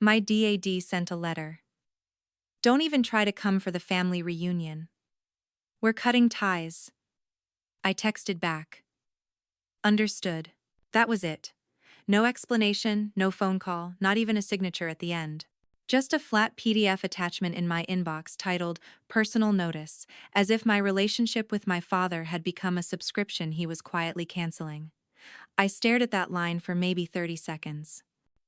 My dad sent a letter. Don't even try to come for the family reunion. We're cutting ties. I texted back. Understood. That was it. No explanation, no phone call, not even a signature at the end. Just a flat PDF attachment in my inbox titled Personal Notice, as if my relationship with my father had become a subscription he was quietly canceling. I stared at that line for maybe 30 seconds.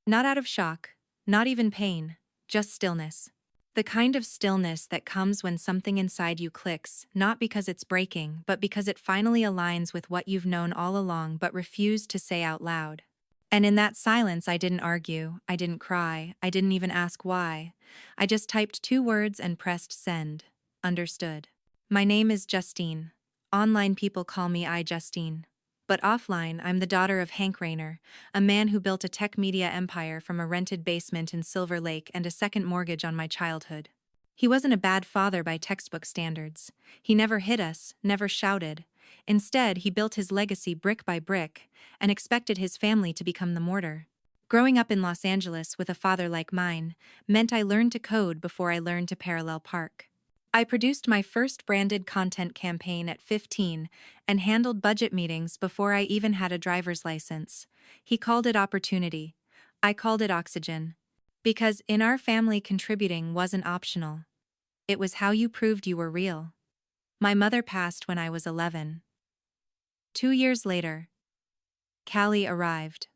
Not out of shock, not even pain, just stillness. The kind of stillness that comes when something inside you clicks, not because it's breaking, but because it finally aligns with what you've known all along but refused to say out loud. And in that silence, I didn't argue, I didn't cry, I didn't even ask why. I just typed 2 words and pressed send. Understood. My name is Justine. Online people call me Justine. But offline, I'm the daughter of Hank Rayner, a man who built a tech media empire from a rented basement in Silver Lake and a second mortgage on my childhood. He wasn't a bad father by textbook standards. He never hit us, never shouted. Instead, he built his legacy brick by brick and expected his family to become the mortar. Growing up in Los Angeles with a father like mine meant I learned to code before I learned to parallel park. I produced my first branded content campaign at 15 and handled budget meetings before I even had a driver's license. He called it opportunity. I called it oxygen. Because in our family, contributing wasn't optional. It was how you proved you were real. My mother passed when I was 11. 2 years later, Callie arrived.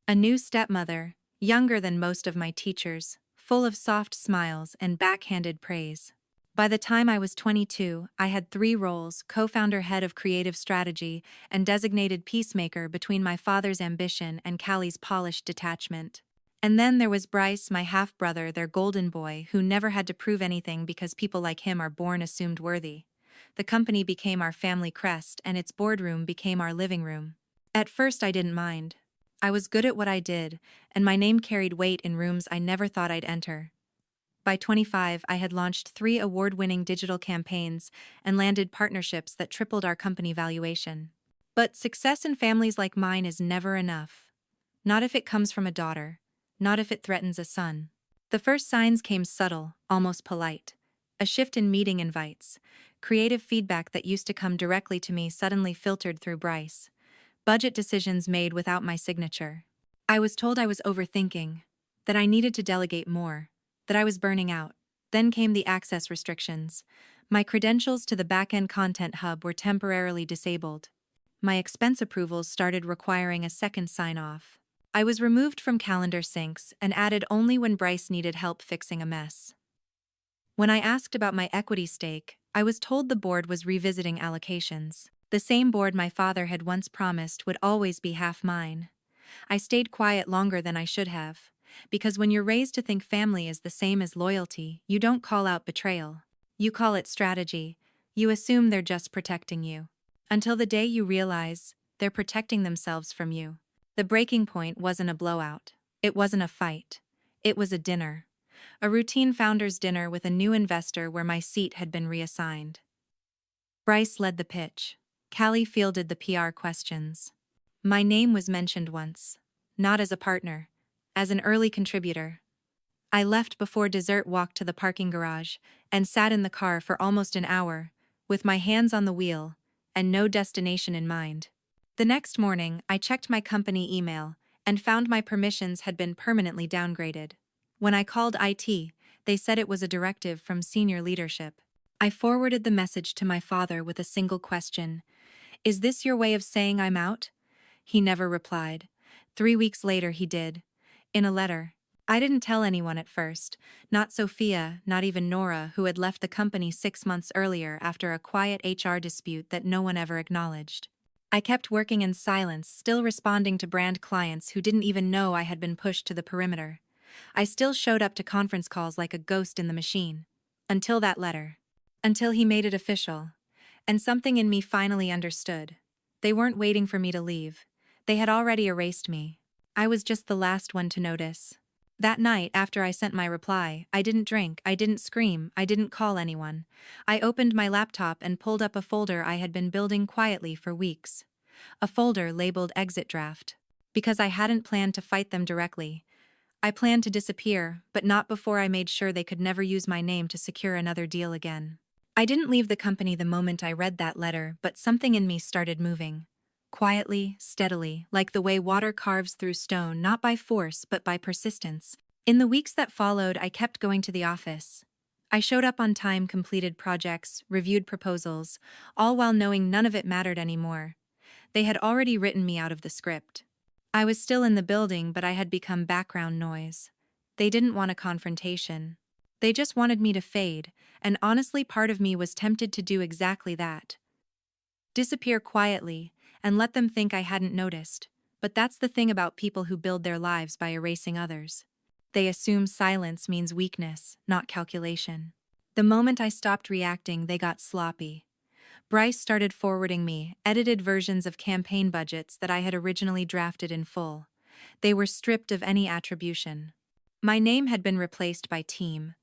A new stepmother, younger than most of my teachers, full of soft smiles and backhanded praise. By the time I was 22, I had 3 roles: co-founder, head of creative strategy, and designated peacemaker between my father's ambition and Callie's polished detachment. And then there was Bryce, my half-brother, their golden boy, who never had to prove anything because people like him are born assumed worthy. The company became our family crest, and its boardroom became our living room. At first, I didn't mind. I was good at what I did, and my name carried weight in rooms I never thought I'd enter. By 25, I had launched 3 award-winning digital campaigns and landed partnerships that tripled our company valuation. But success in families like mine is never enough. Not if it comes from a daughter. Not if it threatens a son. The first signs came subtle, almost polite. A shift in meeting invites. Creative feedback that used to come directly to me suddenly filtered through Bryce. Budget decisions made without my signature. I was told I was overthinking, that I needed to delegate more, that I was burning out. Then came the access restrictions. My credentials to the back-end content hub were temporarily disabled. My expense approvals started requiring a second sign-off. I was removed from calendar syncs and added only when Bryce needed help fixing a mess. When I asked about my equity stake, I was told the board was revisiting allocations. The same board my father had once promised would always be half mine. I stayed quiet longer than I should have. Because when you're raised to think family is the same as loyalty, you don't call out betrayal. You call it strategy. You assume they're just protecting you. Until the day you realize they're protecting themselves from you. The breaking point wasn't a blowout. It wasn't a fight. It was a dinner. A routine founder's dinner with a new investor where my seat had been reassigned. Bryce led the pitch. Callie fielded the PR questions. My name was mentioned once. Not as a partner. As an early contributor. I left before dessert, walked to the parking garage, and sat in the car for almost an hour, with my hands on the wheel, and no destination in mind. The next morning, I checked my company email, and found my permissions had been permanently downgraded. When I called IT, they said it was a directive from senior leadership. I forwarded the message to my father with a single question. Is this your way of saying I'm out? He never replied. 3 weeks later he did. In a letter. I didn't tell anyone at first, not Sophia, not even Nora, who had left the company 6 months earlier after a quiet HR dispute that no one ever acknowledged. I kept working in silence, still responding to brand clients who didn't even know I had been pushed to the perimeter. I still showed up to conference calls like a ghost in the machine. Until that letter. Until he made it official. And something in me finally understood. They weren't waiting for me to leave. They had already erased me. I was just the last one to notice. That night, after I sent my reply, I didn't drink, I didn't scream, I didn't call anyone. I opened my laptop and pulled up a folder I had been building quietly for weeks. A folder labeled Exit Draft. Because I hadn't planned to fight them directly. I planned to disappear, but not before I made sure they could never use my name to secure another deal again. I didn't leave the company the moment I read that letter, but something in me started moving. Quietly, steadily, like the way water carves through stone, not by force, but by persistence. In the weeks that followed, I kept going to the office. I showed up on time, completed projects, reviewed proposals, all while knowing none of it mattered anymore. They had already written me out of the script. I was still in the building, but I had become background noise. They didn't want a confrontation. They just wanted me to fade, and honestly, part of me was tempted to do exactly that. Disappear quietly, and let them think I hadn't noticed. But that's the thing about people who build their lives by erasing others. They assume silence means weakness, not calculation. The moment I stopped reacting, they got sloppy. Bryce started forwarding me edited versions of campaign budgets that I had originally drafted in full. They were stripped of any attribution. My name had been replaced by Team.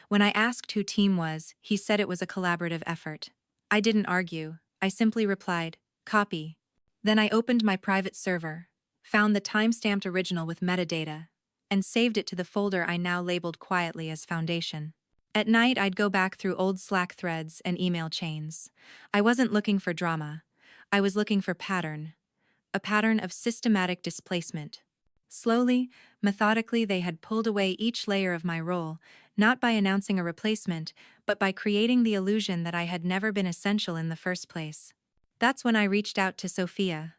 When I asked who Team was, he said it was a collaborative effort. I didn't argue. I simply replied, "Copy." Then I opened my private server, found the time-stamped original with metadata, and saved it to the folder I now labeled quietly as Foundation. At night, I'd go back through old Slack threads and email chains. I wasn't looking for drama. I was looking for pattern. A pattern of systematic displacement. Slowly, methodically, they had pulled away each layer of my role, not by announcing a replacement, but by creating the illusion that I had never been essential in the first place. That's when I reached out to Sophia.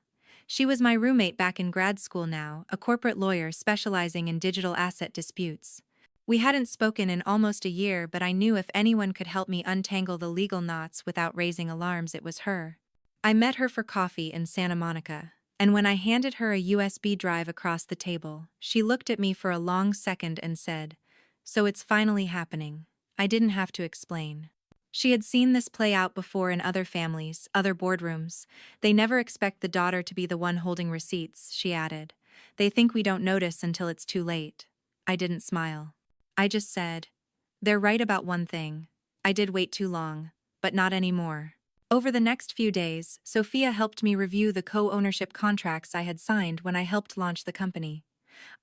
She was my roommate back in grad school now, a corporate lawyer specializing in digital asset disputes. We hadn't spoken in almost a year, but I knew if anyone could help me untangle the legal knots without raising alarms, it was her. I met her for coffee in Santa Monica, and when I handed her a USB drive across the table, she looked at me for a long second and said, "So it's finally happening." I didn't have to explain. She had seen this play out before in other families, other boardrooms. They never expect the daughter to be the one holding receipts, she added. They think we don't notice until it's too late. I didn't smile. I just said, "They're right about one thing. I did wait too long, but not anymore." Over the next few days, Sophia helped me review the co-ownership contracts I had signed when I helped launch the company.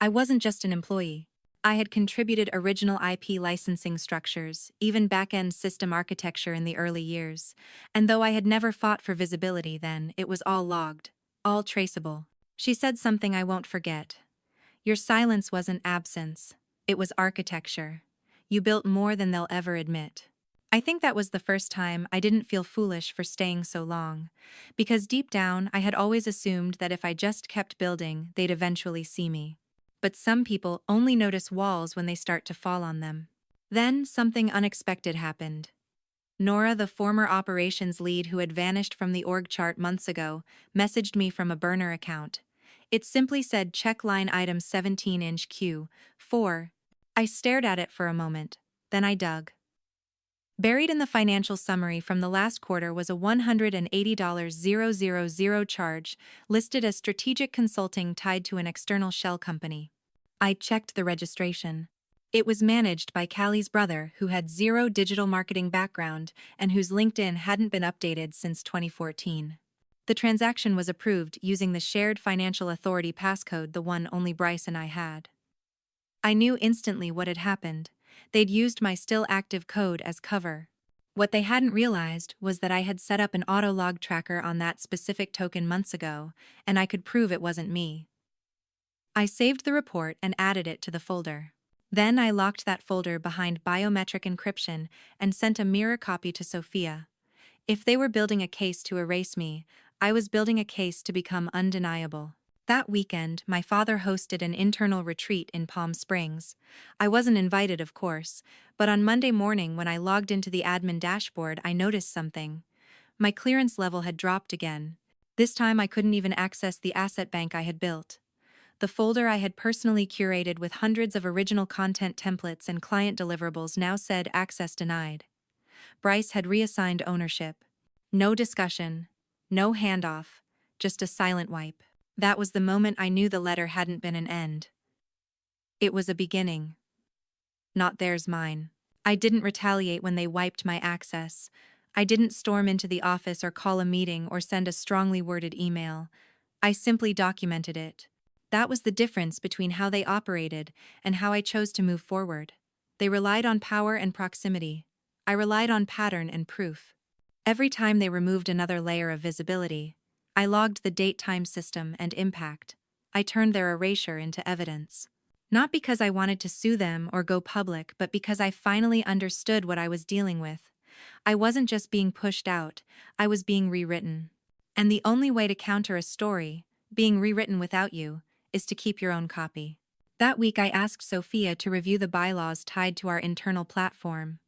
I wasn't just an employee. I had contributed original IP licensing structures, even back-end system architecture in the early years. And though I had never fought for visibility then, it was all logged, all traceable. She said something I won't forget. "Your silence wasn't absence. It was architecture. You built more than they'll ever admit." I think that was the first time I didn't feel foolish for staying so long, because deep down I had always assumed that if I just kept building, they'd eventually see me. But some people only notice walls when they start to fall on them. Then something unexpected happened. Nora, the former operations lead who had vanished from the org chart months ago, messaged me from a burner account. It simply said check line item 17-inch Q4. I stared at it for a moment, then I dug. Buried in the financial summary from the last quarter was a $180,000 charge listed as strategic consulting tied to an external shell company. I checked the registration. It was managed by Callie's brother, who had zero digital marketing background and whose LinkedIn hadn't been updated since 2014. The transaction was approved using the shared financial authority passcode, the one only Bryce and I had. I knew instantly what had happened. They'd used my still active code as cover. What they hadn't realized was that I had set up an auto-log tracker on that specific token months ago, and I could prove it wasn't me. I saved the report and added it to the folder. Then I locked that folder behind biometric encryption and sent a mirror copy to Sophia. If they were building a case to erase me, I was building a case to become undeniable. That weekend, my father hosted an internal retreat in Palm Springs. I wasn't invited, of course, but on Monday morning when I logged into the admin dashboard, I noticed something. My clearance level had dropped again. This time I couldn't even access the asset bank I had built. The folder I had personally curated with hundreds of original content templates and client deliverables now said access denied. Bryce had reassigned ownership. No discussion, no handoff, just a silent wipe. That was the moment I knew the letter hadn't been an end. It was a beginning. Not theirs, mine. I didn't retaliate when they wiped my access. I didn't storm into the office or call a meeting or send a strongly worded email. I simply documented it. That was the difference between how they operated and how I chose to move forward. They relied on power and proximity. I relied on pattern and proof. Every time they removed another layer of visibility, I logged the date-time system and impact. I turned their erasure into evidence. Not because I wanted to sue them or go public, but because I finally understood what I was dealing with. I wasn't just being pushed out, I was being rewritten. And the only way to counter a story, being rewritten without you, is to keep your own copy. That week I asked Sophia to review the bylaws tied to our internal platform.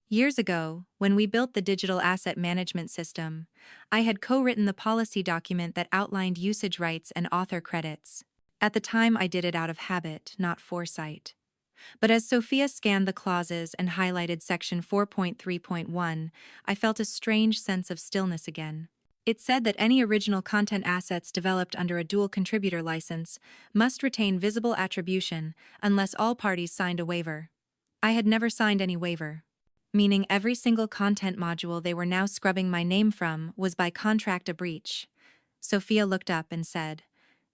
Years ago, when we built the digital asset management system, I had co-written the policy document that outlined usage rights and author credits. At the time I did it out of habit, not foresight. But as Sophia scanned the clauses and highlighted section 4.3.1, I felt a strange sense of stillness again. It said that any original content assets developed under a dual contributor license must retain visible attribution unless all parties signed a waiver. I had never signed any waiver, meaning every single content module they were now scrubbing my name from was by contract a breach. Sophia looked up and said,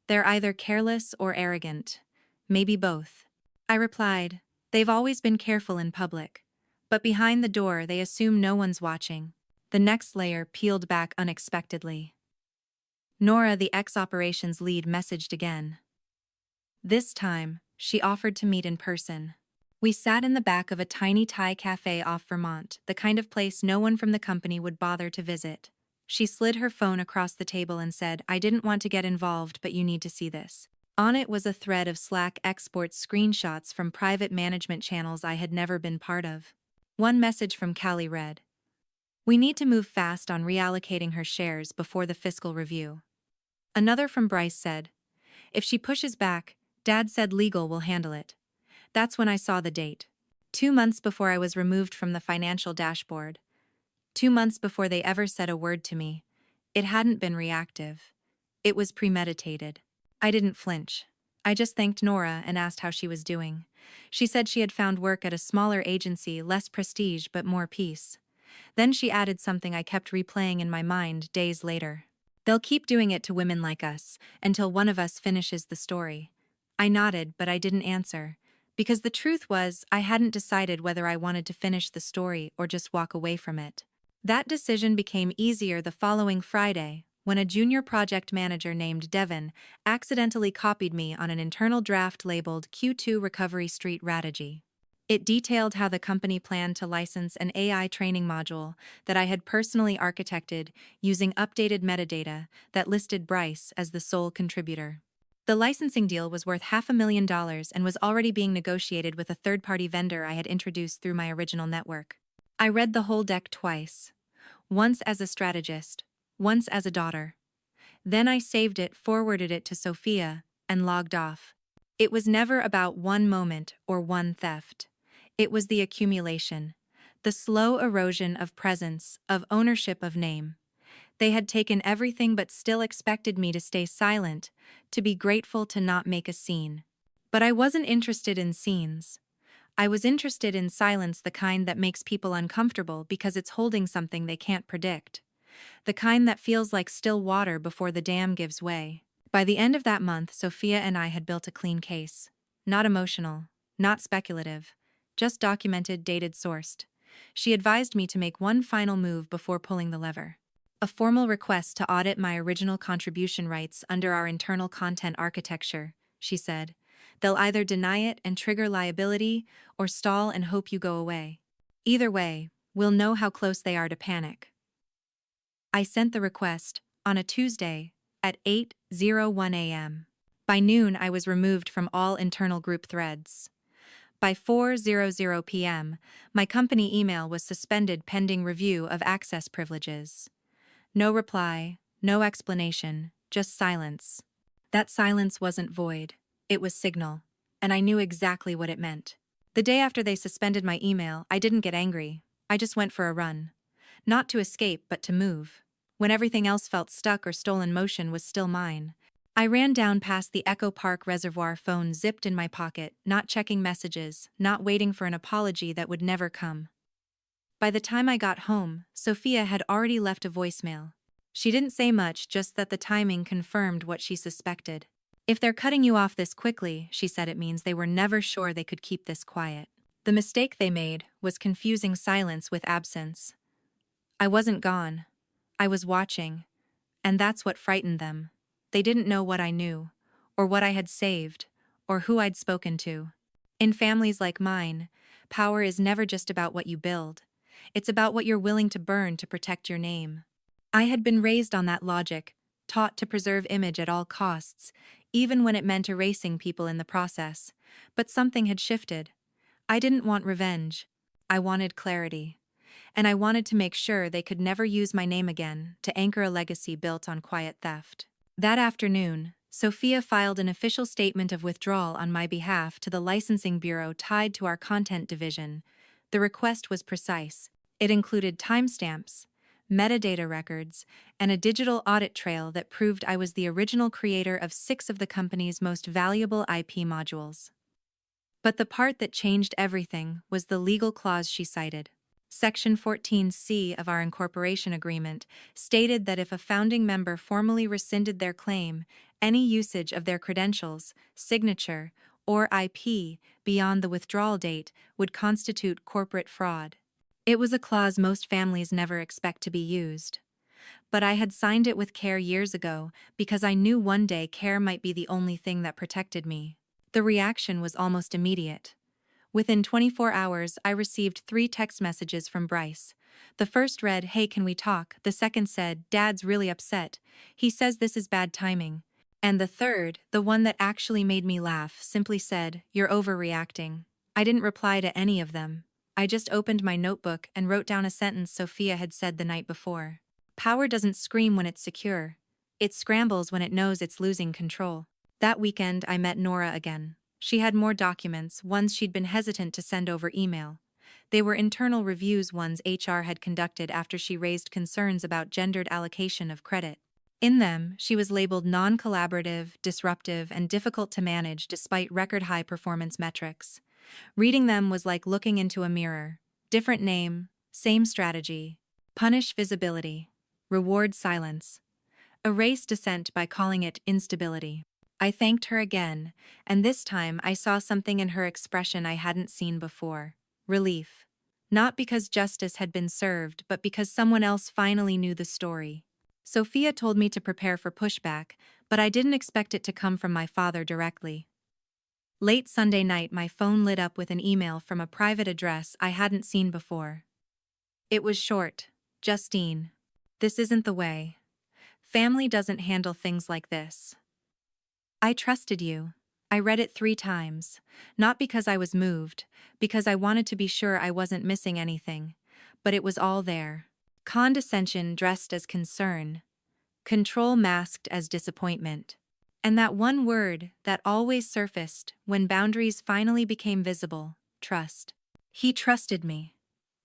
"They're either careless or arrogant. Maybe both." I replied, "They've always been careful in public. But behind the door they assume no one's watching." The next layer peeled back unexpectedly. Nora, the ex-operations lead, messaged again. This time, she offered to meet in person. We sat in the back of a tiny Thai cafe off Vermont, the kind of place no one from the company would bother to visit. She slid her phone across the table and said, "I didn't want to get involved, but you need to see this." On it was a thread of Slack export screenshots from private management channels I had never been part of. One message from Callie read, "We need to move fast on reallocating her shares before the fiscal review." Another from Bryce said, "If she pushes back, Dad said legal will handle it." That's when I saw the date. 2 months before I was removed from the financial dashboard. 2 months before they ever said a word to me. It hadn't been reactive. It was premeditated. I didn't flinch. I just thanked Nora and asked how she was doing. She said she had found work at a smaller agency, less prestige but more peace. Then she added something I kept replaying in my mind days later. "They'll keep doing it to women like us, until one of us finishes the story." I nodded, but I didn't answer. Because the truth was, I hadn't decided whether I wanted to finish the story or just walk away from it. That decision became easier the following Friday, when a junior project manager named Devin accidentally copied me on an internal draft labeled Q2 Recovery Street Strategy. It detailed how the company planned to license an AI training module that I had personally architected using updated metadata that listed Bryce as the sole contributor. The licensing deal was worth $500,000 and was already being negotiated with a third-party vendor I had introduced through my original network. I read the whole deck twice. Once as a strategist, once as a daughter. Then I saved it, forwarded it to Sophia, and logged off. It was never about one moment or one theft. It was the accumulation, the slow erosion of presence, of ownership of name. They had taken everything but still expected me to stay silent, to be grateful to not make a scene. But I wasn't interested in scenes. I was interested in silence, the kind that makes people uncomfortable because it's holding something they can't predict. The kind that feels like still water before the dam gives way. By the end of that month, Sophia and I had built a clean case. Not emotional, not speculative, just documented, dated, sourced. She advised me to make one final move before pulling the lever. A formal request to audit my original contribution rights under our internal content architecture, she said. They'll either deny it and trigger liability, or stall and hope you go away. Either way, we'll know how close they are to panic. I sent the request, on a Tuesday, at 8:01 a.m. By noon I was removed from all internal group threads. By 4:00 p.m., my company email was suspended pending review of access privileges. No reply, no explanation, just silence. That silence wasn't void, it was signal, and I knew exactly what it meant. The day after they suspended my email, I didn't get angry, I just went for a run. Not to escape, but to move. When everything else felt stuck or stolen, motion was still mine. I ran down past the Echo Park Reservoir, phone zipped in my pocket, not checking messages, not waiting for an apology that would never come. By the time I got home, Sophia had already left a voicemail. She didn't say much, just that the timing confirmed what she suspected. If they're cutting you off this quickly, she said, it means they were never sure they could keep this quiet. The mistake they made was confusing silence with absence. I wasn't gone. I was watching. And that's what frightened them. They didn't know what I knew, or what I had saved, or who I'd spoken to. In families like mine, power is never just about what you build. It's about what you're willing to burn to protect your name. I had been raised on that logic, taught to preserve image at all costs, even when it meant erasing people in the process. But something had shifted. I didn't want revenge. I wanted clarity. And I wanted to make sure they could never use my name again to anchor a legacy built on quiet theft. That afternoon, Sophia filed an official statement of withdrawal on my behalf to the licensing bureau tied to our content division. The request was precise. It included timestamps, metadata records, and a digital audit trail that proved I was the original creator of 6 of the company's most valuable IP modules. But the part that changed everything was the legal clause she cited. Section 14C of our incorporation agreement stated that if a founding member formally rescinded their claim, any usage of their credentials, signature, or IP beyond the withdrawal date would constitute corporate fraud. It was a clause most families never expect to be used. But I had signed it with care years ago because I knew one day care might be the only thing that protected me. The reaction was almost immediate. Within 24 hours, I received 3 text messages from Bryce. The first read, "Hey, can we talk?" The second said, "Dad's really upset. He says this is bad timing." And the third, the one that actually made me laugh, simply said, "You're overreacting." I didn't reply to any of them. I just opened my notebook and wrote down a sentence Sophia had said the night before. Power doesn't scream when it's secure. It scrambles when it knows it's losing control. That weekend, I met Nora again. She had more documents, ones she'd been hesitant to send over email. They were internal reviews, ones HR had conducted after she raised concerns about gendered allocation of credit. In them, she was labeled non-collaborative, disruptive, and difficult to manage despite record-high performance metrics. Reading them was like looking into a mirror. Different name, same strategy. Punish visibility. Reward silence. Erase dissent by calling it instability. I thanked her again, and this time I saw something in her expression I hadn't seen before. Relief. Not because justice had been served, but because someone else finally knew the story. Sophia told me to prepare for pushback, but I didn't expect it to come from my father directly. Late Sunday night, my phone lit up with an email from a private address I hadn't seen before. It was short. "Justine. This isn't the way. Family doesn't handle things like this. I trusted you." I read it 3 times, not because I was moved, because I wanted to be sure I wasn't missing anything, but it was all there. Condescension dressed as concern, control masked as disappointment. And that one word that always surfaced when boundaries finally became visible: trust. He trusted me.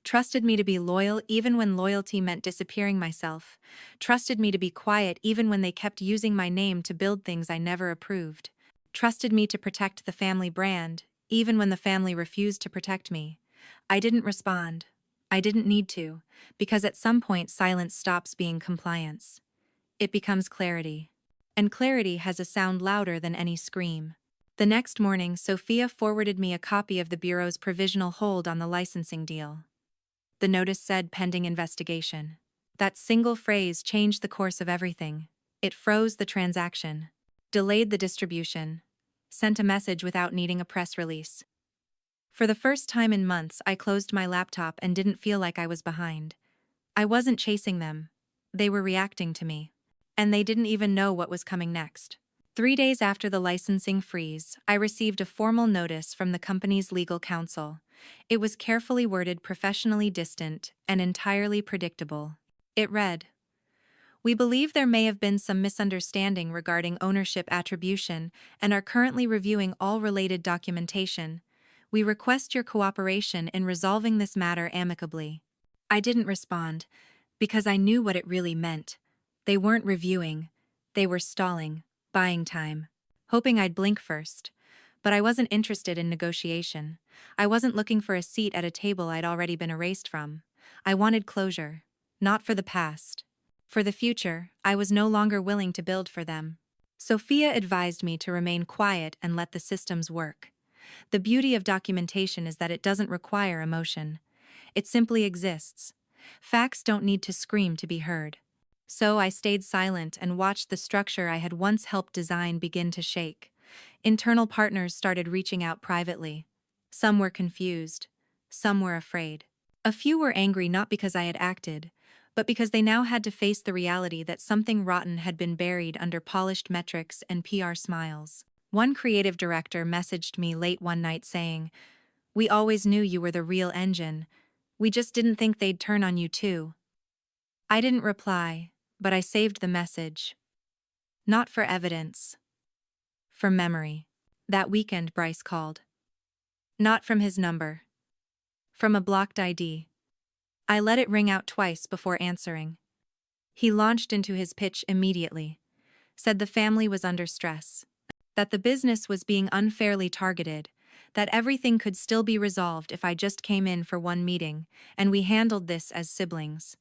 Trusted me to be loyal even when loyalty meant disappearing myself. Trusted me to be quiet even when they kept using my name to build things I never approved. Trusted me to protect the family brand, even when the family refused to protect me. I didn't respond. I didn't need to, because at some point silence stops being compliance. It becomes clarity. And clarity has a sound louder than any scream. The next morning, Sophia forwarded me a copy of the Bureau's provisional hold on the licensing deal. The notice said pending investigation. That single phrase changed the course of everything. It froze the transaction, delayed the distribution, sent a message without needing a press release. For the first time in months, I closed my laptop and didn't feel like I was behind. I wasn't chasing them. They were reacting to me. And they didn't even know what was coming next. 3 days after the licensing freeze, I received a formal notice from the company's legal counsel. It was carefully worded, professionally distant, and entirely predictable. It read, "We believe there may have been some misunderstanding regarding ownership attribution and are currently reviewing all related documentation. We request your cooperation in resolving this matter amicably." I didn't respond, because I knew what it really meant. They weren't reviewing. They were stalling, buying time, hoping I'd blink first. But I wasn't interested in negotiation. I wasn't looking for a seat at a table I'd already been erased from. I wanted closure, not for the past. For the future, I was no longer willing to build for them. Sophia advised me to remain quiet and let the systems work. The beauty of documentation is that it doesn't require emotion. It simply exists. Facts don't need to scream to be heard. So I stayed silent and watched the structure I had once helped design begin to shake. Internal partners started reaching out privately. Some were confused. Some were afraid. A few were angry not because I had acted, but because they now had to face the reality that something rotten had been buried under polished metrics and PR smiles. One creative director messaged me late one night saying, "We always knew you were the real engine. We just didn't think they'd turn on you too." I didn't reply, but I saved the message. Not for evidence. For memory. That weekend Bryce called. Not from his number. From a blocked ID. I let it ring out twice before answering. He launched into his pitch immediately. Said the family was under stress. That the business was being unfairly targeted. That everything could still be resolved if I just came in for one meeting, and we handled this as siblings.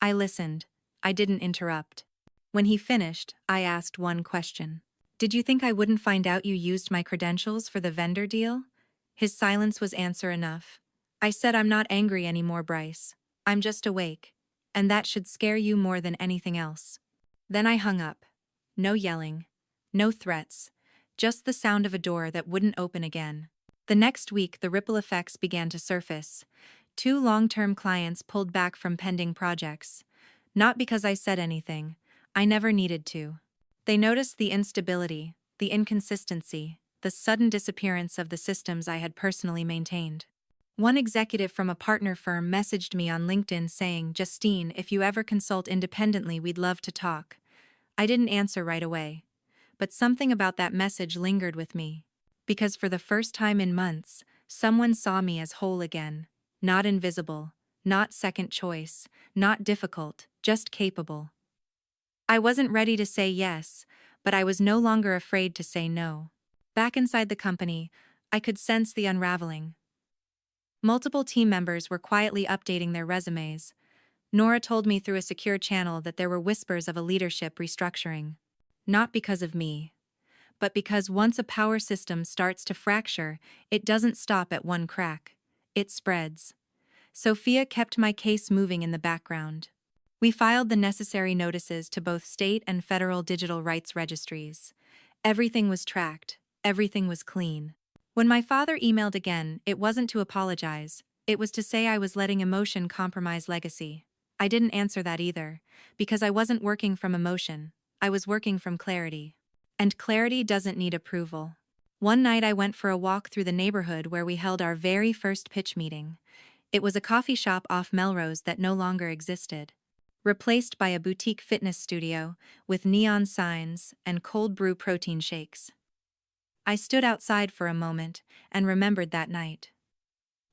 I listened. I didn't interrupt. When he finished, I asked one question. "Did you think I wouldn't find out you used my credentials for the vendor deal?" His silence was answer enough. I said, "I'm not angry anymore, Bryce. I'm just awake. And that should scare you more than anything else." Then I hung up. No yelling. No threats. Just the sound of a door that wouldn't open again. The next week, the ripple effects began to surface. 2 long-term clients pulled back from pending projects. Not because I said anything. I never needed to. They noticed the instability, the inconsistency, the sudden disappearance of the systems I had personally maintained. One executive from a partner firm messaged me on LinkedIn saying, "Justine, if you ever consult independently, we'd love to talk." I didn't answer right away. But something about that message lingered with me. Because for the first time in months, someone saw me as whole again. Not invisible, not second choice, not difficult, just capable. I wasn't ready to say yes, but I was no longer afraid to say no. Back inside the company, I could sense the unraveling. Multiple team members were quietly updating their resumes. Nora told me through a secure channel that there were whispers of a leadership restructuring. Not because of me, but because once a power system starts to fracture, it doesn't stop at one crack. It spreads. Sophia kept my case moving in the background. We filed the necessary notices to both state and federal digital rights registries. Everything was tracked. Everything was clean. When my father emailed again, it wasn't to apologize. It was to say I was letting emotion compromise legacy. I didn't answer that either, because I wasn't working from emotion. I was working from clarity. And clarity doesn't need approval. One night I went for a walk through the neighborhood where we held our very first pitch meeting. It was a coffee shop off Melrose that no longer existed. Replaced by a boutique fitness studio with neon signs and cold brew protein shakes. I stood outside for a moment and remembered that night.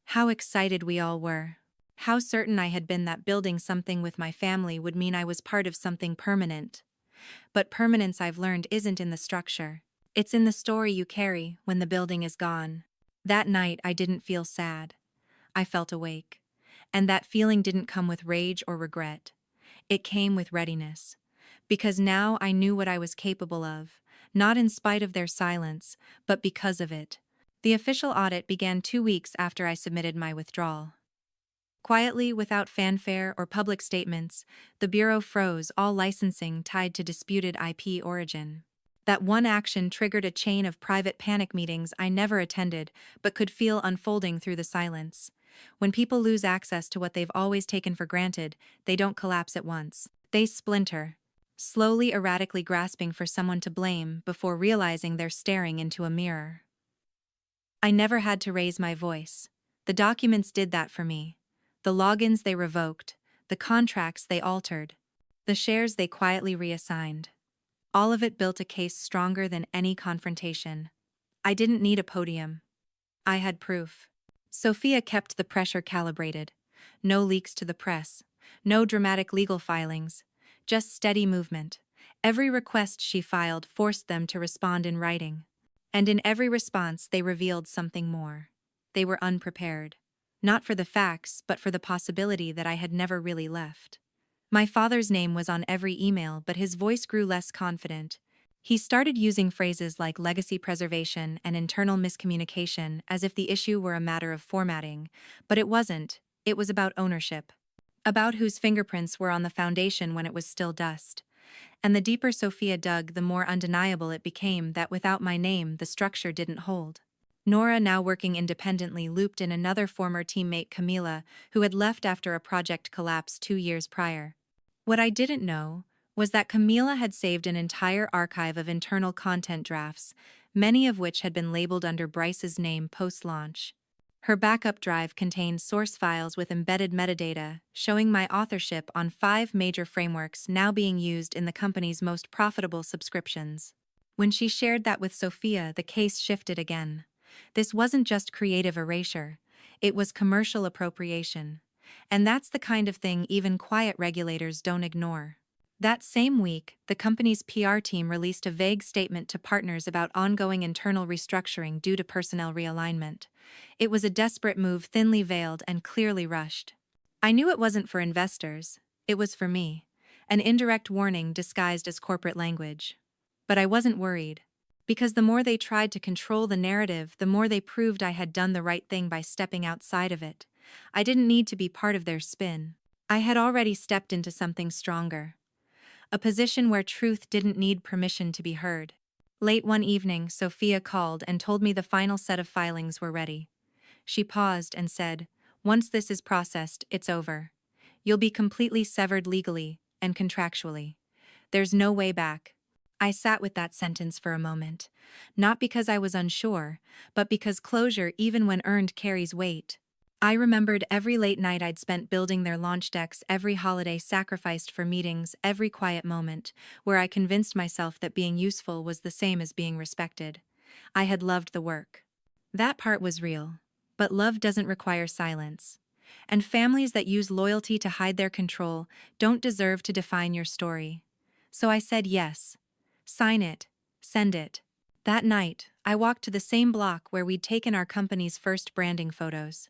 How excited we all were. How certain I had been that building something with my family would mean I was part of something permanent. But permanence, I've learned, isn't in the structure. It's in the story you carry when the building is gone. That night I didn't feel sad. I felt awake. And that feeling didn't come with rage or regret. It came with readiness. Because now I knew what I was capable of, not in spite of their silence, but because of it. The official audit began 2 weeks after I submitted my withdrawal. Quietly, without fanfare or public statements, the Bureau froze all licensing tied to disputed IP origin. That one action triggered a chain of private panic meetings I never attended but could feel unfolding through the silence. When people lose access to what they've always taken for granted, they don't collapse at once. They splinter, slowly, erratically grasping for someone to blame before realizing they're staring into a mirror. I never had to raise my voice. The documents did that for me. The logins they revoked, the contracts they altered, the shares they quietly reassigned. All of it built a case stronger than any confrontation. I didn't need a podium. I had proof. Sophia kept the pressure calibrated. No leaks to the press. No dramatic legal filings. Just steady movement. Every request she filed forced them to respond in writing. And in every response they revealed something more. They were unprepared. Not for the facts, but for the possibility that I had never really left. My father's name was on every email, but his voice grew less confident. He started using phrases like legacy preservation and internal miscommunication as if the issue were a matter of formatting, but it wasn't. It was about ownership. About whose fingerprints were on the foundation when it was still dust. And the deeper Sophia dug, the more undeniable it became that without my name, the structure didn't hold. Nora, now working independently, looped in another former teammate, Camila, who had left after a project collapse 2 years prior. What I didn't know was that Camila had saved an entire archive of internal content drafts, many of which had been labeled under Bryce's name post-launch. Her backup drive contained source files with embedded metadata, showing my authorship on 5 major frameworks now being used in the company's most profitable subscriptions. When she shared that with Sophia, the case shifted again. This wasn't just creative erasure, it was commercial appropriation. And that's the kind of thing even quiet regulators don't ignore. That same week, the company's PR team released a vague statement to partners about ongoing internal restructuring due to personnel realignment. It was a desperate move, thinly veiled and clearly rushed. I knew it wasn't for investors, it was for me. An indirect warning disguised as corporate language. But I wasn't worried. Because the more they tried to control the narrative, the more they proved I had done the right thing by stepping outside of it. I didn't need to be part of their spin. I had already stepped into something stronger. A position where truth didn't need permission to be heard. Late one evening, Sophia called and told me the final set of filings were ready. She paused and said, "Once this is processed, it's over. You'll be completely severed legally and contractually. There's no way back." I sat with that sentence for a moment, not because I was unsure, but because closure, even when earned, carries weight. I remembered every late night I'd spent building their launch decks, every holiday sacrificed for meetings, every quiet moment where I convinced myself that being useful was the same as being respected. I had loved the work. That part was real. But love doesn't require silence. And families that use loyalty to hide their control don't deserve to define your story. So I said yes. Sign it. Send it. That night, I walked to the same block where we'd taken our company's first branding photos.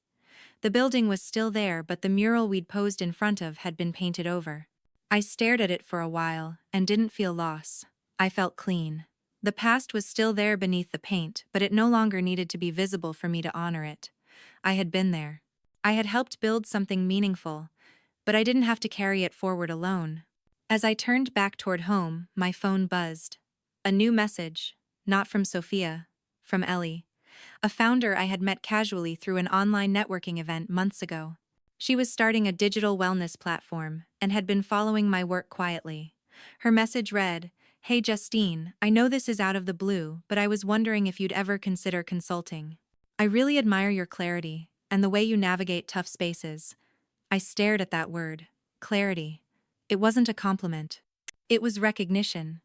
The building was still there, but the mural we'd posed in front of had been painted over. I stared at it for a while and didn't feel loss. I felt clean. The past was still there beneath the paint, but it no longer needed to be visible for me to honor it. I had been there. I had helped build something meaningful, but I didn't have to carry it forward alone. As I turned back toward home, my phone buzzed. A new message, not from Sophia, from Ellie. A founder I had met casually through an online networking event months ago. She was starting a digital wellness platform and had been following my work quietly. Her message read, "Hey Justine, I know this is out of the blue, but I was wondering if you'd ever consider consulting. I really admire your clarity and the way you navigate tough spaces." I stared at that word, clarity. It wasn't a compliment. It was recognition.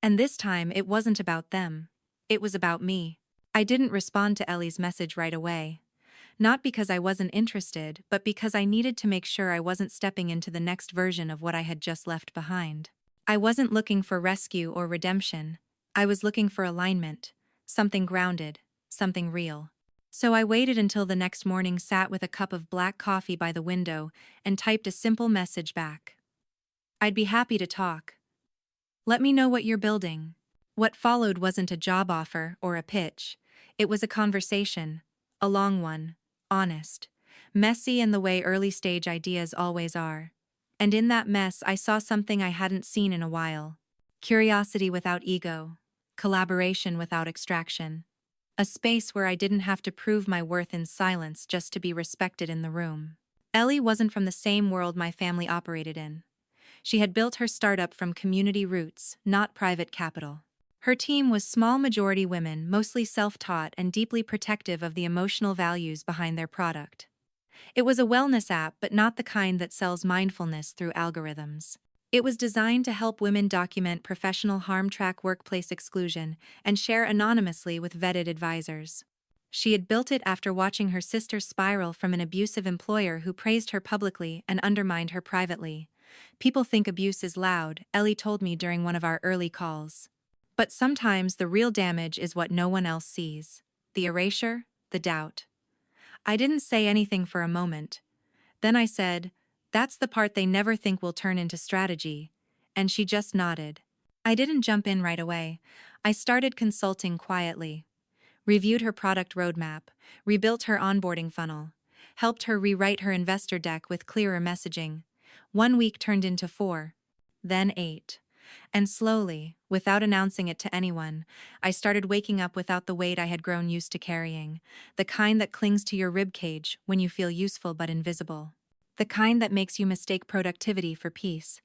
And this time it wasn't about them. It was about me. I didn't respond to Ellie's message right away. Not because I wasn't interested, but because I needed to make sure I wasn't stepping into the next version of what I had just left behind. I wasn't looking for rescue or redemption. I was looking for alignment. Something grounded. Something real. So I waited until the next morning, sat with a cup of black coffee by the window, and typed a simple message back. "I'd be happy to talk. Let me know what you're building." What followed wasn't a job offer or a pitch. It was a conversation. A long one. Honest. Messy in the way early-stage ideas always are. And in that mess I saw something I hadn't seen in a while. Curiosity without ego. Collaboration without extraction. A space where I didn't have to prove my worth in silence just to be respected in the room. Ellie wasn't from the same world my family operated in. She had built her startup from community roots, not private capital. Her team was small majority women, mostly self-taught and deeply protective of the emotional values behind their product. It was a wellness app, but not the kind that sells mindfulness through algorithms. It was designed to help women document professional harm, track workplace exclusion, and share anonymously with vetted advisors. She had built it after watching her sister spiral from an abusive employer who praised her publicly and undermined her privately. "People think abuse is loud," Ellie told me during one of our early calls. "But sometimes the real damage is what no one else sees. The erasure, the doubt." I didn't say anything for a moment. Then I said, "That's the part they never think will turn into strategy." And she just nodded. I didn't jump in right away. I started consulting quietly, reviewed her product roadmap, rebuilt her onboarding funnel, helped her rewrite her investor deck with clearer messaging. 1 week turned into 4, then 8. And slowly, without announcing it to anyone, I started waking up without the weight I had grown used to carrying, the kind that clings to your ribcage when you feel useful but invisible. The kind that makes you mistake productivity for peace.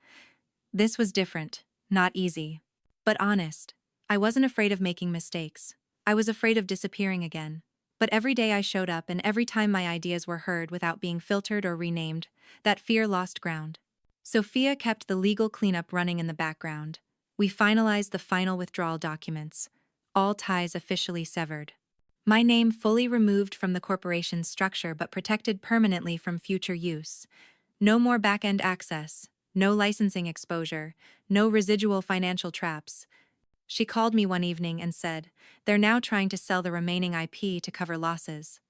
This was different, not easy, but honest. I wasn't afraid of making mistakes. I was afraid of disappearing again. But every day I showed up, and every time my ideas were heard without being filtered or renamed, that fear lost ground. Sophia kept the legal cleanup running in the background. We finalized the final withdrawal documents, all ties officially severed. My name fully removed from the corporation's structure but protected permanently from future use. No more back-end access, no licensing exposure, no residual financial traps. She called me one evening and said, "They're now trying to sell the remaining IP to cover losses.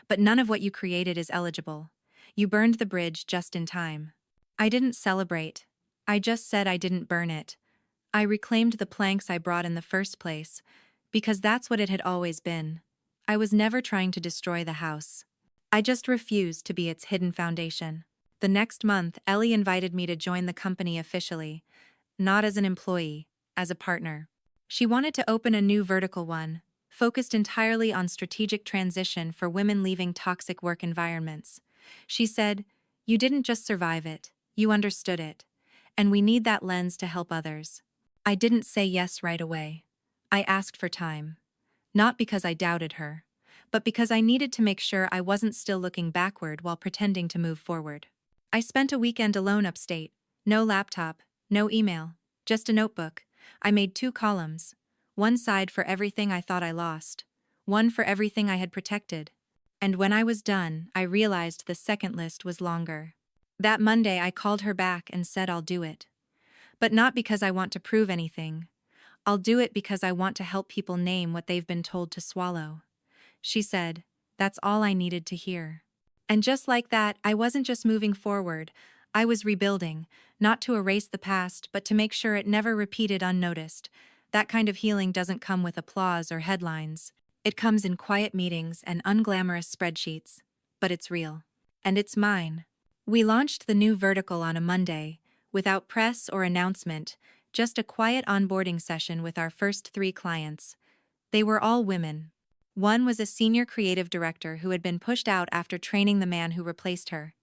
But none of what you created is eligible. You burned the bridge just in time." I didn't celebrate. I just said I didn't burn it. I reclaimed the planks I brought in the first place, because that's what it had always been. I was never trying to destroy the house. I just refused to be its hidden foundation. The next month, Ellie invited me to join the company officially, not as an employee, as a partner. She wanted to open a new vertical one, focused entirely on strategic transition for women leaving toxic work environments. She said, "You didn't just survive it, you understood it. And we need that lens to help others." I didn't say yes right away. I asked for time. Not because I doubted her, but because I needed to make sure I wasn't still looking backward while pretending to move forward. I spent a weekend alone upstate. No laptop, no email, just a notebook. I made 2 columns. One side for everything I thought I lost, one for everything I had protected. And when I was done, I realized the second list was longer. That Monday I called her back and said I'll do it. But not because I want to prove anything. I'll do it because I want to help people name what they've been told to swallow. She said, "That's all I needed to hear." And just like that, I wasn't just moving forward, I was rebuilding, not to erase the past, but to make sure it never repeated unnoticed. That kind of healing doesn't come with applause or headlines. It comes in quiet meetings and unglamorous spreadsheets. But it's real. And it's mine. We launched the new vertical on a Monday, without press or announcement, just a quiet onboarding session with our first 3 clients. They were all women. One was a senior creative director who had been pushed out after training the man who replaced her.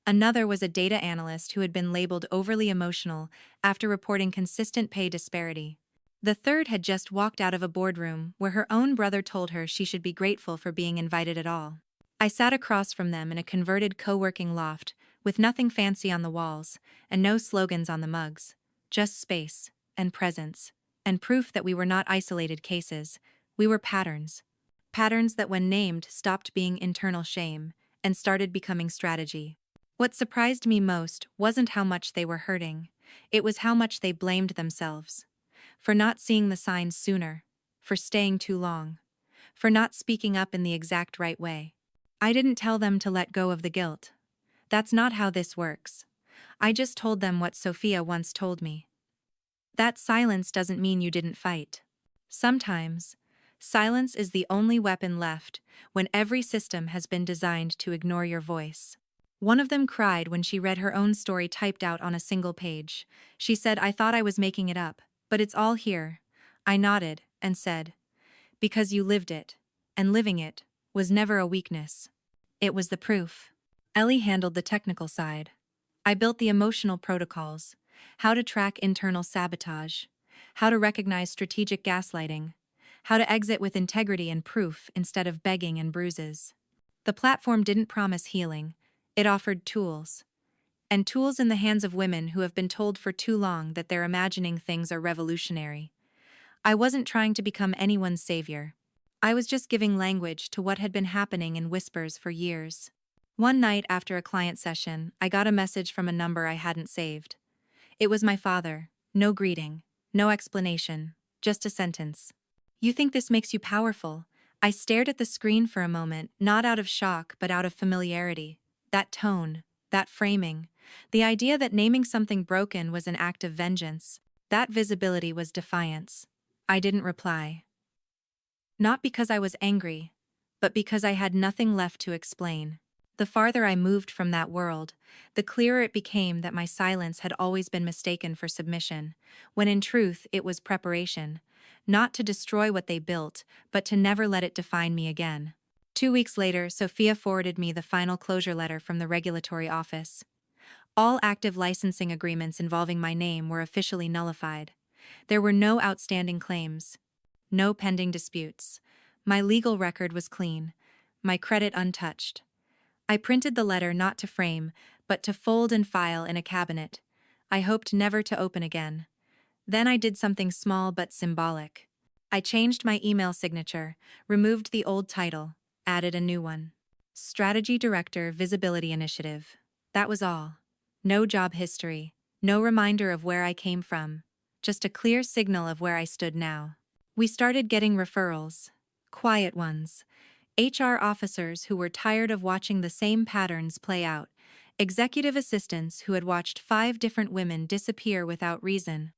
Another was a data analyst who had been labeled overly emotional after reporting consistent pay disparity. The third had just walked out of a boardroom where her own brother told her she should be grateful for being invited at all. I sat across from them in a converted co-working loft, with nothing fancy on the walls, and no slogans on the mugs. Just space, and presence, and proof that we were not isolated cases. We were patterns. Patterns that when named stopped being internal shame, and started becoming strategy. What surprised me most wasn't how much they were hurting, it was how much they blamed themselves. For not seeing the signs sooner, for staying too long, for not speaking up in the exact right way. I didn't tell them to let go of the guilt. That's not how this works. I just told them what Sophia once told me. That silence doesn't mean you didn't fight. Sometimes, silence is the only weapon left when every system has been designed to ignore your voice. One of them cried when she read her own story typed out on a single page. She said, "I thought I was making it up, but it's all here." I nodded and said, "Because you lived it, and living it was never a weakness. It was the proof." Ellie handled the technical side. I built the emotional protocols, how to track internal sabotage, how to recognize strategic gaslighting, how to exit with integrity and proof instead of begging and bruises. The platform didn't promise healing, it offered tools. And tools in the hands of women who have been told for too long that their imagining things are revolutionary. I wasn't trying to become anyone's savior. I was just giving language to what had been happening in whispers for years. One night after a client session, I got a message from a number I hadn't saved. It was my father. No greeting, no explanation, just a sentence. "You think this makes you powerful?" I stared at the screen for a moment, not out of shock but out of familiarity. That tone, that framing, the idea that naming something broken was an act of vengeance. That visibility was defiance. I didn't reply. Not because I was angry, but because I had nothing left to explain. The farther I moved from that world, the clearer it became that my silence had always been mistaken for submission, when in truth it was preparation, not to destroy what they built, but to never let it define me again. 2 weeks later, Sophia forwarded me the final closure letter from the regulatory office. All active licensing agreements involving my name were officially nullified. There were no outstanding claims, no pending disputes. My legal record was clean, my credit untouched. I printed the letter not to frame, but to fold and file in a cabinet. I hoped never to open again. Then I did something small but symbolic. I changed my email signature, removed the old title, added a new one. Strategy Director, Visibility Initiative. That was all. No job history, no reminder of where I came from, just a clear signal of where I stood now. We started getting referrals. Quiet ones. HR officers who were tired of watching the same patterns play out. Executive assistants who had watched 5 different women disappear without reason.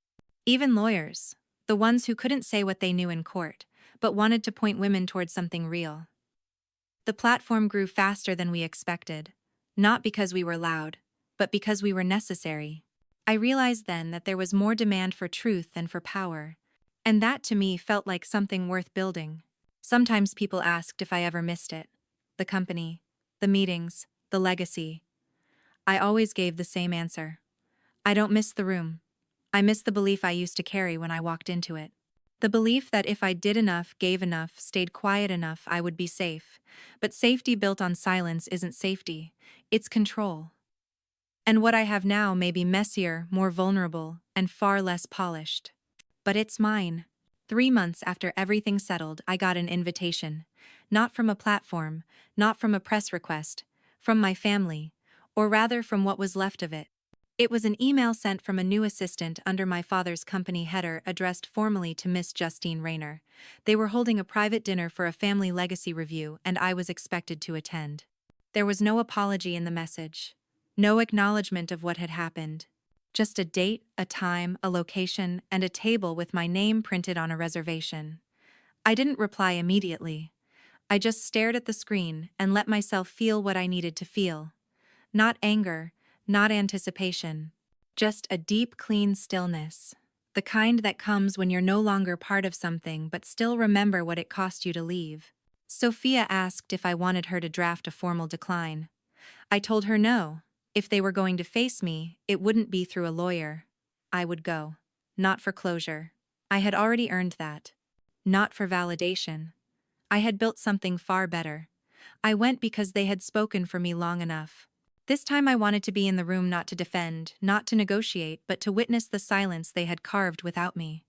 Even lawyers, the ones who couldn't say what they knew in court, but wanted to point women towards something real. The platform grew faster than we expected, not because we were loud, but because we were necessary. I realized then that there was more demand for truth than for power, and that to me felt like something worth building. Sometimes people asked if I ever missed it. The company, the meetings, the legacy. I always gave the same answer. I don't miss the room. I miss the belief I used to carry when I walked into it. The belief that if I did enough, gave enough, stayed quiet enough, I would be safe. But safety built on silence isn't safety, it's control. And what I have now may be messier, more vulnerable, and far less polished. But it's mine. 3 months after everything settled, I got an invitation. Not from a platform, not from a press request, from my family, or rather from what was left of it. It was an email sent from a new assistant under my father's company header addressed formally to Miss Justine Rayner. They were holding a private dinner for a family legacy review, and I was expected to attend. There was no apology in the message, no acknowledgement of what had happened. Just a date, a time, a location, and a table with my name printed on a reservation. I didn't reply immediately. I just stared at the screen and let myself feel what I needed to feel. Not anger, not anticipation. Just a deep, clean stillness. The kind that comes when you're no longer part of something but still remember what it cost you to leave. Sophia asked if I wanted her to draft a formal decline. I told her no. If they were going to face me, it wouldn't be through a lawyer. I would go. Not for closure. I had already earned that. Not for validation. I had built something far better. I went because they had spoken for me long enough. This time I wanted to be in the room, not to defend, not to negotiate, but to witness the silence they had carved without me.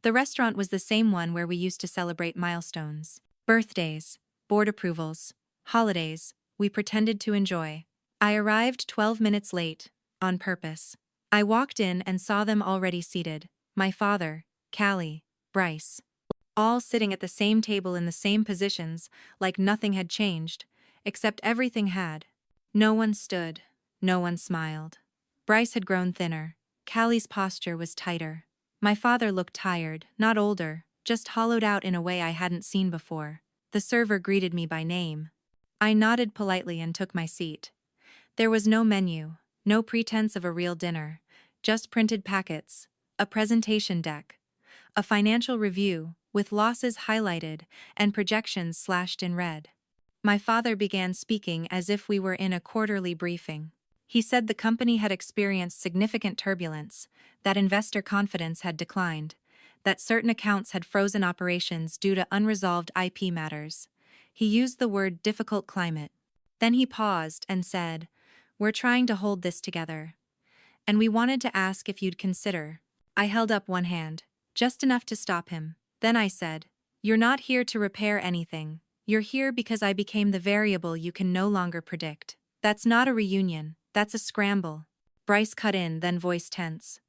The restaurant was the same one where we used to celebrate milestones. Birthdays, board approvals, holidays, we pretended to enjoy. I arrived 12 minutes late, on purpose. I walked in and saw them already seated. My father, Callie, Bryce. All sitting at the same table in the same positions, like nothing had changed, except everything had. No one stood. No one smiled. Bryce had grown thinner. Callie's posture was tighter. My father looked tired, not older, just hollowed out in a way I hadn't seen before. The server greeted me by name. I nodded politely and took my seat. There was no menu, no pretense of a real dinner, just printed packets, a presentation deck, a financial review with losses highlighted and projections slashed in red. My father began speaking as if we were in a quarterly briefing. He said the company had experienced significant turbulence, that investor confidence had declined, that certain accounts had frozen operations due to unresolved IP matters. He used the word difficult climate. Then he paused and said, "We're trying to hold this together. And we wanted to ask if you'd consider." I held up one hand, just enough to stop him. Then I said, "You're not here to repair anything. You're here because I became the variable you can no longer predict. That's not a reunion, that's a scramble." Bryce cut in, then voice tense.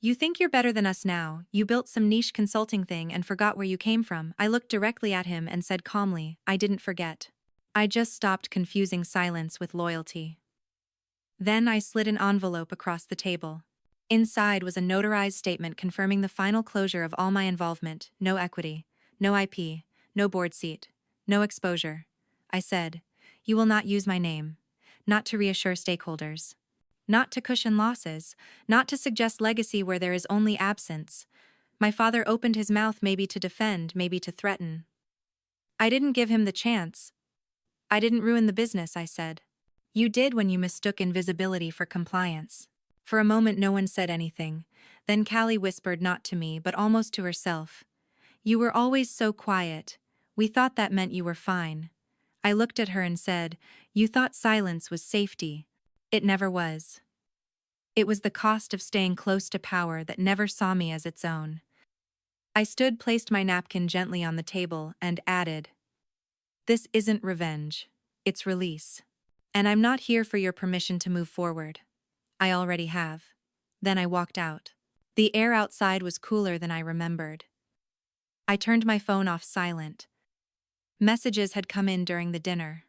"You think you're better than us now, you built some niche consulting thing and forgot where you came from." I looked directly at him and said calmly, "I didn't forget. I just stopped confusing silence with loyalty." Then I slid an envelope across the table. Inside was a notarized statement confirming the final closure of all my involvement: no equity, no IP, no board seat, no exposure. I said, "You will not use my name. Not to reassure stakeholders. Not to cushion losses. Not to suggest legacy where there is only absence." My father opened his mouth, maybe to defend, maybe to threaten. I didn't give him the chance. "I didn't ruin the business," I said. "You did when you mistook invisibility for compliance." For a moment no one said anything. Then Callie whispered, not to me, but almost to herself, "You were always so quiet. We thought that meant you were fine." I looked at her and said, "You thought silence was safety. It never was. It was the cost of staying close to power that never saw me as its own." I stood, placed my napkin gently on the table, and added, "This isn't revenge. It's release. And I'm not here for your permission to move forward. I already have." Then I walked out. The air outside was cooler than I remembered. I turned my phone off silent. Messages had come in during the dinner.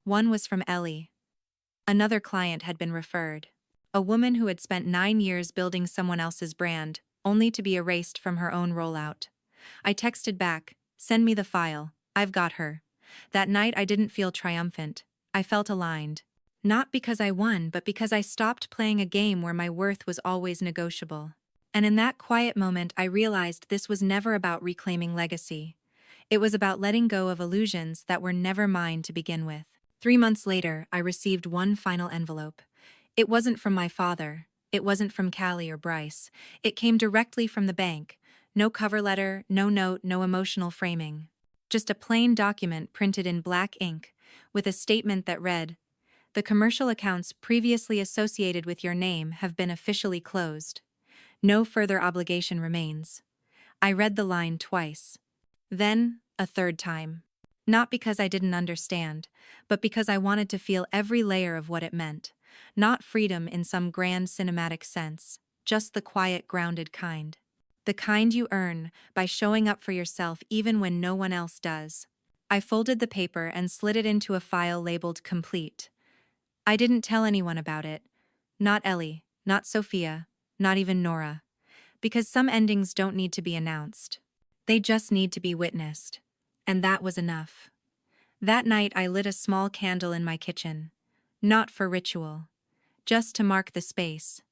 One was from Ellie. Another client had been referred. A woman who had spent 9 years building someone else's brand, only to be erased from her own rollout. I texted back, "Send me the file, I've got her." That night I didn't feel triumphant. I felt aligned. Not because I won, but because I stopped playing a game where my worth was always negotiable. And in that quiet moment I realized this was never about reclaiming legacy. It was about letting go of illusions that were never mine to begin with. 3 months later, I received one final envelope. It wasn't from my father. It wasn't from Callie or Bryce. It came directly from the bank. No cover letter, no note, no emotional framing. Just a plain document printed in black ink, with a statement that read, "The commercial accounts previously associated with your name have been officially closed. No further obligation remains." I read the line twice. Then, a third time. Not because I didn't understand, but because I wanted to feel every layer of what it meant. Not freedom in some grand cinematic sense, just the quiet, grounded kind. The kind you earn by showing up for yourself even when no one else does. I folded the paper and slid it into a file labeled "Complete." I didn't tell anyone about it. Not Ellie, not Sophia, not even Nora. Because some endings don't need to be announced. They just need to be witnessed. And that was enough. That night I lit a small candle in my kitchen. Not for ritual. Just to mark the space.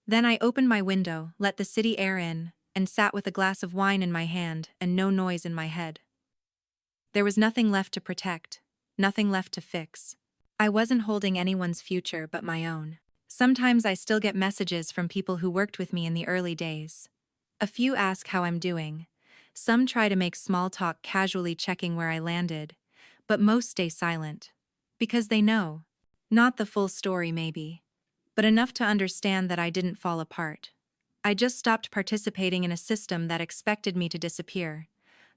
Then I opened my window, let the city air in, and sat with a glass of wine in my hand and no noise in my head. There was nothing left to protect. Nothing left to fix. I wasn't holding anyone's future but my own. Sometimes I still get messages from people who worked with me in the early days. A few ask how I'm doing. Some try to make small talk, casually checking where I landed, but most stay silent. Because they know. Not the full story maybe, but enough to understand that I didn't fall apart. I just stopped participating in a system that expected me to disappear.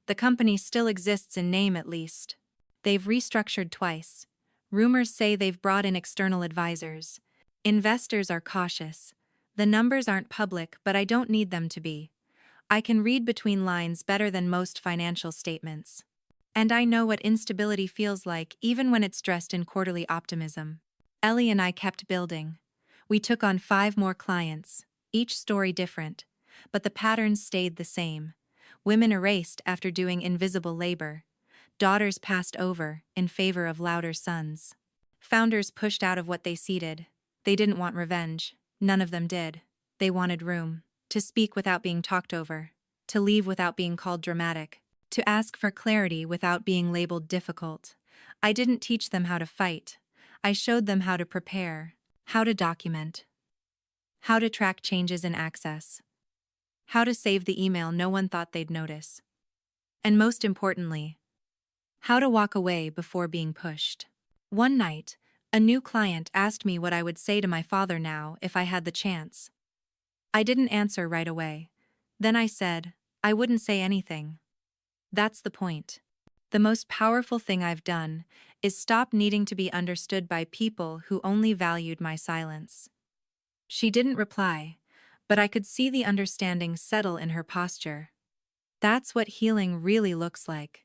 The company still exists in name at least. They've restructured twice. Rumors say they've brought in external advisors. Investors are cautious. The numbers aren't public, but I don't need them to be. I can read between lines better than most financial statements. And I know what instability feels like, even when it's dressed in quarterly optimism. Ellie and I kept building. We took on 5 more clients, each story different, but the patterns stayed the same. Women erased after doing invisible labor. Daughters passed over in favor of louder sons. Founders pushed out of what they seeded. They didn't want revenge. None of them did. They wanted room. To speak without being talked over. To leave without being called dramatic. To ask for clarity without being labeled difficult. I didn't teach them how to fight. I showed them how to prepare. How to document. How to track changes in access. How to save the email no one thought they'd notice. And most importantly, how to walk away before being pushed. One night, a new client asked me what I would say to my father now if I had the chance. I didn't answer right away. Then I said, I wouldn't say anything. That's the point. The most powerful thing I've done is stop needing to be understood by people who only valued my silence. She didn't reply, but I could see the understanding settle in her posture. That's what healing really looks like.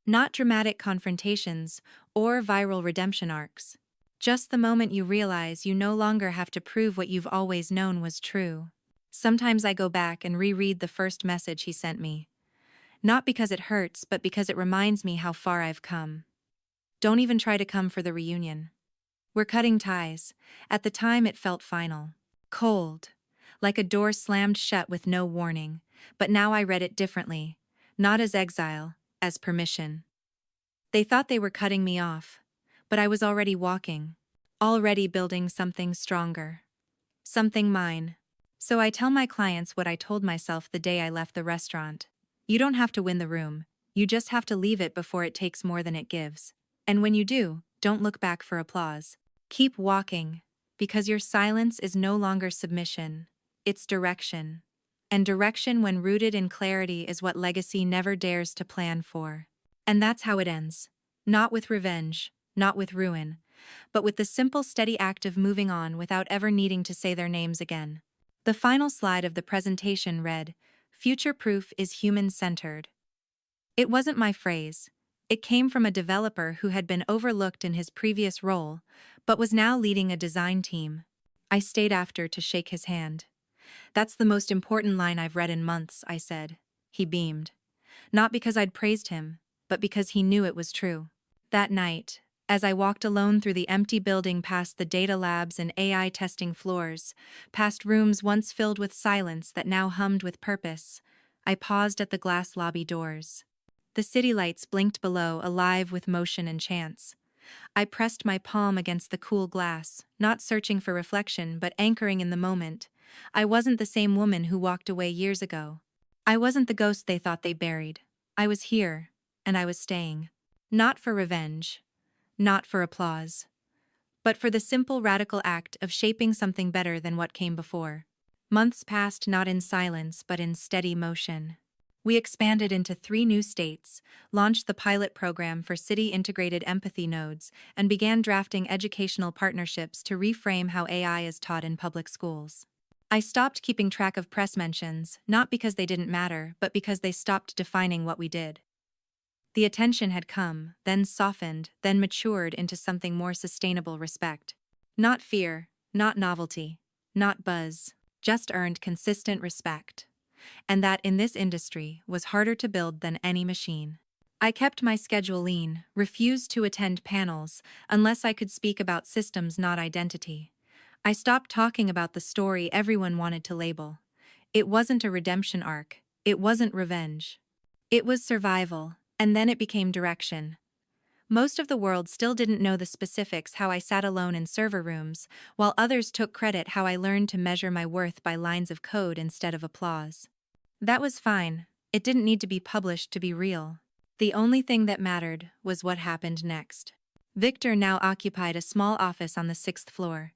Not dramatic confrontations or viral redemption arcs. Just the moment you realize you no longer have to prove what you've always known was true. Sometimes I go back and reread the first message he sent me. Not because it hurts, but because it reminds me how far I've come. Don't even try to come for the reunion. We're cutting ties. At the time it felt final. Cold. Like a door slammed shut with no warning. But now I read it differently. Not as exile, as permission. They thought they were cutting me off. But I was already walking. Already building something stronger. Something mine. So I tell my clients what I told myself the day I left the restaurant. You don't have to win the room. You just have to leave it before it takes more than it gives. And when you do, don't look back for applause. Keep walking, because your silence is no longer submission. It's direction. And direction when rooted in clarity is what legacy never dares to plan for. And that's how it ends. Not with revenge, not with ruin, but with the simple steady act of moving on without ever needing to say their names again. The final slide of the presentation read, "Future-proof is human-centered." It wasn't my phrase. It came from a developer who had been overlooked in his previous role, but was now leading a design team. I stayed after to shake his hand. "That's the most important line I've read in months," I said. He beamed. Not because I'd praised him, but because he knew it was true. That night, as I walked alone through the empty building past the data labs and AI testing floors, past rooms once filled with silence that now hummed with purpose, I paused at the glass lobby doors. The city lights blinked below, alive with motion and chance. I pressed my palm against the cool glass, not searching for reflection but anchoring in the moment. I wasn't the same woman who walked away years ago. I wasn't the ghost they thought they buried. I was here, and I was staying. Not for revenge. Not for applause. But for the simple radical act of shaping something better than what came before. Months passed not in silence but in steady motion. We expanded into 3 new states, launched the pilot program for city-integrated empathy nodes, and began drafting educational partnerships to reframe how AI is taught in public schools. I stopped keeping track of press mentions, not because they didn't matter, but because they stopped defining what we did. The attention had come, then softened, then matured into something more sustainable: respect. Not fear, not novelty, not buzz, just earned consistent respect. And that, in this industry, was harder to build than any machine. I kept my schedule lean, refused to attend panels, unless I could speak about systems, not identity. I stopped talking about the story everyone wanted to label. It wasn't a redemption arc, it wasn't revenge. It was survival. And then it became direction. Most of the world still didn't know the specifics: how I sat alone in server rooms, while others took credit how I learned to measure my worth by lines of code instead of applause. That was fine. It didn't need to be published to be real. The only thing that mattered was what happened next. Victor now occupied a small office on the 6th floor.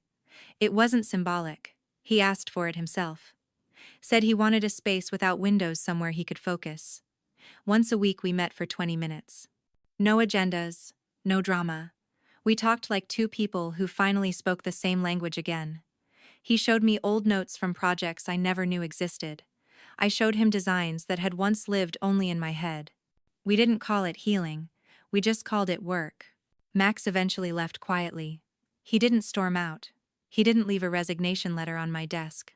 It wasn't symbolic. He asked for it himself. Said he wanted a space without windows, somewhere he could focus. Once a week we met for 20 minutes. No agendas, no drama. We talked like 2 people who finally spoke the same language again. He showed me old notes from projects I never knew existed. I showed him designs that had once lived only in my head. We didn't call it healing, we just called it work. Max eventually left quietly. He didn't storm out. He didn't leave a resignation letter on my desk.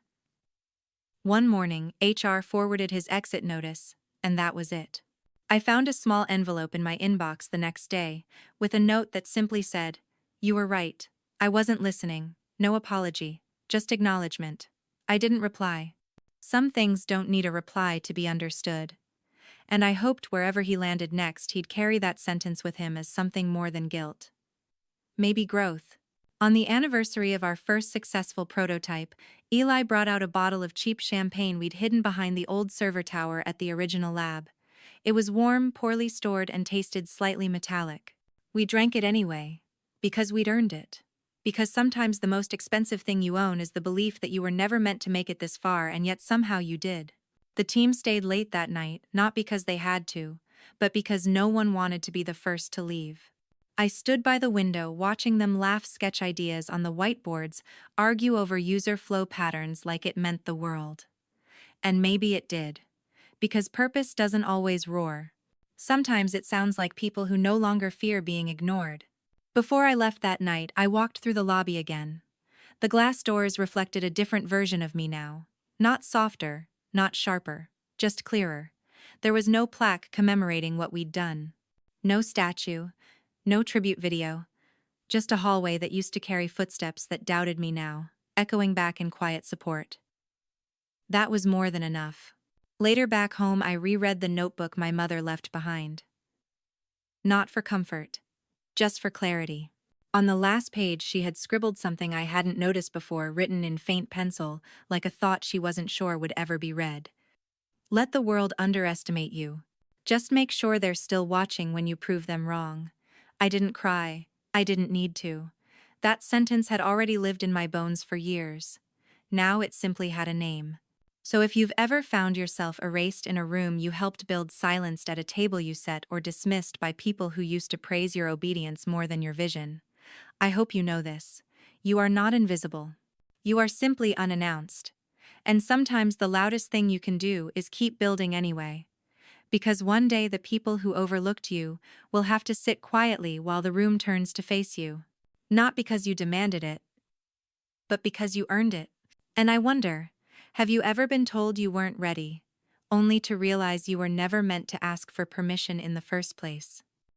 One morning, HR forwarded his exit notice. And that was it. I found a small envelope in my inbox the next day, with a note that simply said, "You were right. I wasn't listening. No apology. Just acknowledgement." I didn't reply. Some things don't need a reply to be understood. And I hoped wherever he landed next he'd carry that sentence with him as something more than guilt. Maybe growth. On the anniversary of our first successful prototype, Eli brought out a bottle of cheap champagne we'd hidden behind the old server tower at the original lab. It was warm, poorly stored, and tasted slightly metallic. We drank it anyway. Because we'd earned it. Because sometimes the most expensive thing you own is the belief that you were never meant to make it this far, and yet somehow you did. The team stayed late that night, not because they had to, but because no one wanted to be the first to leave. I stood by the window watching them laugh, sketch ideas on the whiteboards, argue over user flow patterns like it meant the world. And maybe it did. Because purpose doesn't always roar. Sometimes it sounds like people who no longer fear being ignored. Before I left that night, I walked through the lobby again. The glass doors reflected a different version of me now. Not softer, not sharper, just clearer. There was no plaque commemorating what we'd done. No statue, no tribute video. Just a hallway that used to carry footsteps that doubted me now, echoing back in quiet support. That was more than enough. Later back home, I reread the notebook my mother left behind. Not for comfort, just for clarity. On the last page, she had scribbled something I hadn't noticed before, written in faint pencil, like a thought she wasn't sure would ever be read. Let the world underestimate you. Just make sure they're still watching when you prove them wrong. I didn't cry. I didn't need to. That sentence had already lived in my bones for years. Now it simply had a name. So if you've ever found yourself erased in a room you helped build, silenced at a table you set, or dismissed by people who used to praise your obedience more than your vision, I hope you know this. You are not invisible. You are simply unannounced. And sometimes the loudest thing you can do is keep building anyway. Because one day the people who overlooked you will have to sit quietly while the room turns to face you. Not because you demanded it, but because you earned it. And I wonder, have you ever been told you weren't ready, only to realize you were never meant to ask for permission in the first place?